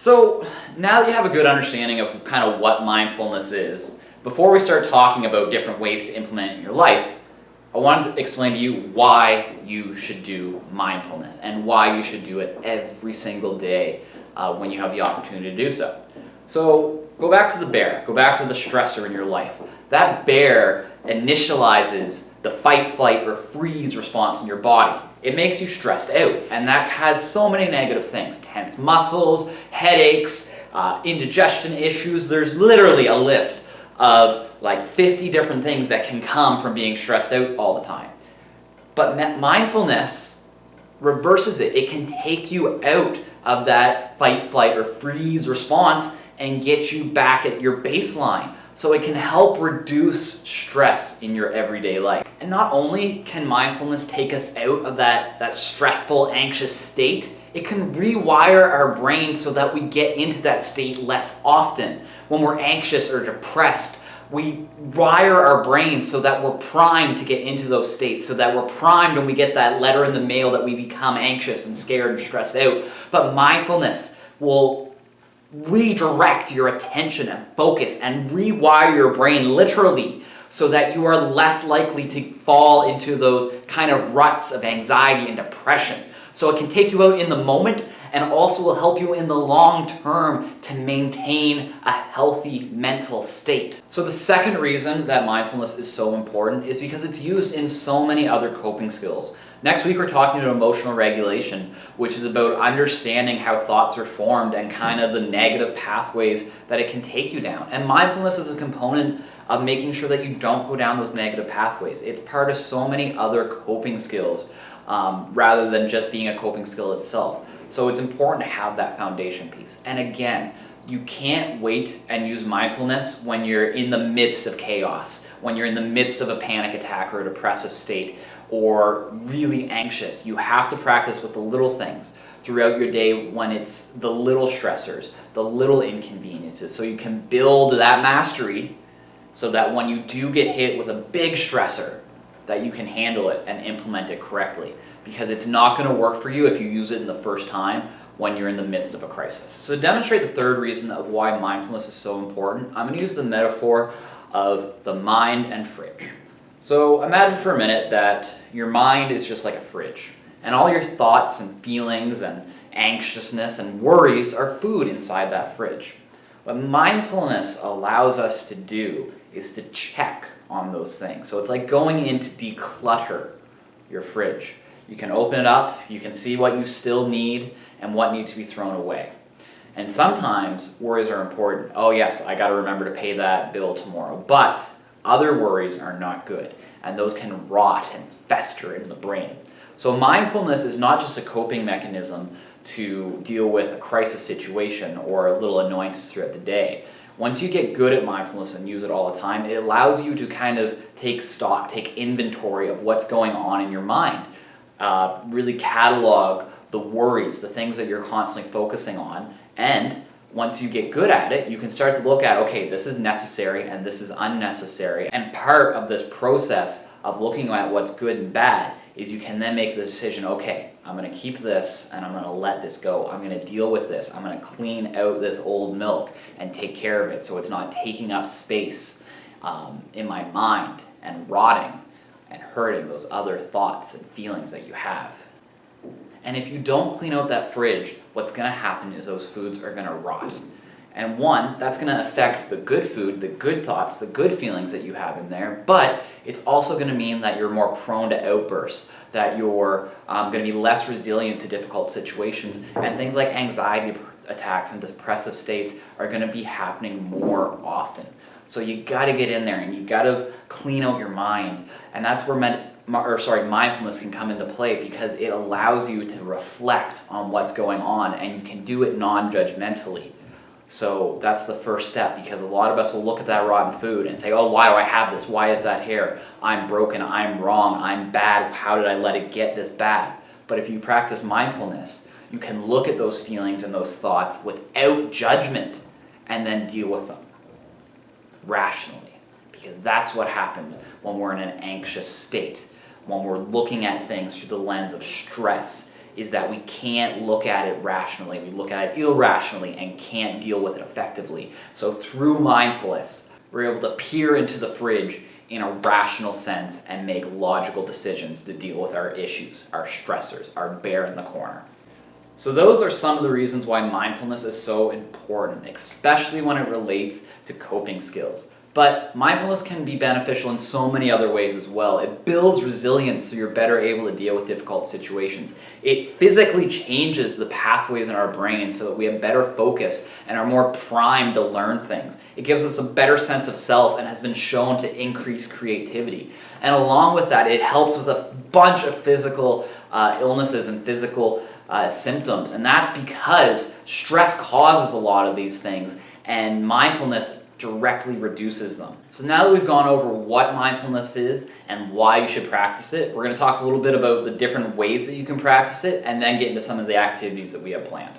So now that you have a good understanding of kind of what mindfulness is, before we start talking about different ways to implement it in your life, I wanted to explain to you why you should do mindfulness and why you should do it every single day when you have the opportunity to do so. So go back to the bear, go back to the stressor in your life. That bear initializes the fight, flight, or freeze response in your body. It makes you stressed out, and that has so many negative things. Tense muscles, headaches, indigestion issues. There's literally a list of like 50 different things that can come from being stressed out all the time. But mindfulness reverses it. It can take you out of that fight, flight, or freeze response and get you back at your baseline. So it can help reduce stress in your everyday life. And not only can mindfulness take us out of that stressful, anxious state, it can rewire our brain so that we get into that state less often. When we're anxious or depressed, we wire our brain so that we're primed to get into those states, so that we're primed when we get that letter in the mail that we become anxious and scared and stressed out. But mindfulness will redirect your attention and focus and rewire your brain literally so that you are less likely to fall into those kind of ruts of anxiety and depression. So it can take you out in the moment and also will help you in the long term to maintain a healthy mental state. So the second reason that mindfulness is so important is because it's used in so many other coping skills. Next week we're talking about emotional regulation, which is about understanding how thoughts are formed and kind of the negative pathways that it can take you down. And mindfulness is a component of making sure that you don't go down those negative pathways. It's part of so many other coping skills rather than just being a coping skill itself. So it's important to have that foundation piece. And again, you can't wait and use mindfulness when you're in the midst of chaos, when you're in the midst of a panic attack or a depressive state, or really anxious. You have to practice with the little things throughout your day when it's the little stressors, the little inconveniences, so you can build that mastery so that when you do get hit with a big stressor, that you can handle it and implement it correctly. Because it's not going to work for you if you use it in the first time when you're in the midst of a crisis. So to demonstrate the third reason of why mindfulness is so important, I'm going to use the metaphor of the mind and fridge. So imagine for a minute that your mind is just like a fridge, and all your thoughts and feelings and anxiousness and worries are food inside that fridge. What mindfulness allows us to do is to check on those things. So it's like going in to declutter your fridge. You can open it up, you can see what you still need and what needs to be thrown away. And sometimes worries are important. Oh yes, I got to remember to pay that bill tomorrow. But other worries are not good, and those can rot and fester in the brain. So mindfulness is not just a coping mechanism to deal with a crisis situation or little annoyances throughout the day. Once you get good at mindfulness and use it all the time, it allows you to kind of take stock, take inventory of what's going on in your mind. Really catalog the worries, the things that you're constantly focusing on, and once you get good at it, you can start to look at, okay, this is necessary and this is unnecessary. And part of this process of looking at what's good and bad is you can then make the decision, okay, I'm going to keep this and I'm going to let this go. I'm going to deal with this. I'm going to clean out this old milk and take care of it so it's not taking up space in my mind and rotting and hurting those other thoughts and feelings that you have. And if you don't clean out that fridge, what's going to happen is those foods are going to rot. And one, that's going to affect the good food, the good thoughts, the good feelings that you have in there, but it's also going to mean that you're more prone to outbursts, that you're going to be less resilient to difficult situations, and things like anxiety attacks and depressive states are going to be happening more often. So you got to get in there and you got to clean out your mind, and that's where mindfulness can come into play, because it allows you to reflect on what's going on and you can do it non-judgmentally. So that's the first step, because a lot of us will look at that rotten food and say, oh, why do I have this? Why is that here? I'm broken, I'm wrong, I'm bad, how did I let it get this bad? But if you practice mindfulness, you can look at those feelings and those thoughts without judgment and then deal with them rationally. Because that's what happens when we're in an anxious state, when we're looking at things through the lens of stress is that we can't look at it rationally. We look at it irrationally and can't deal with it effectively. So through mindfulness, we're able to peer into the fridge in a rational sense and make logical decisions to deal with our issues, our stressors, our bear in the corner. So those are some of the reasons why mindfulness is so important, especially when it relates to coping skills. But mindfulness can be beneficial in so many other ways as well. It builds resilience so you're better able to deal with difficult situations. It physically changes the pathways in our brain so that we have better focus and are more primed to learn things. It gives us a better sense of self and has been shown to increase creativity. And along with that, it helps with a bunch of physical illnesses and physical symptoms. And that's because stress causes a lot of these things, and mindfulness directly reduces them. So now that we've gone over what mindfulness is and why you should practice it, we're going to talk a little bit about the different ways that you can practice it and then get into some of the activities that we have planned.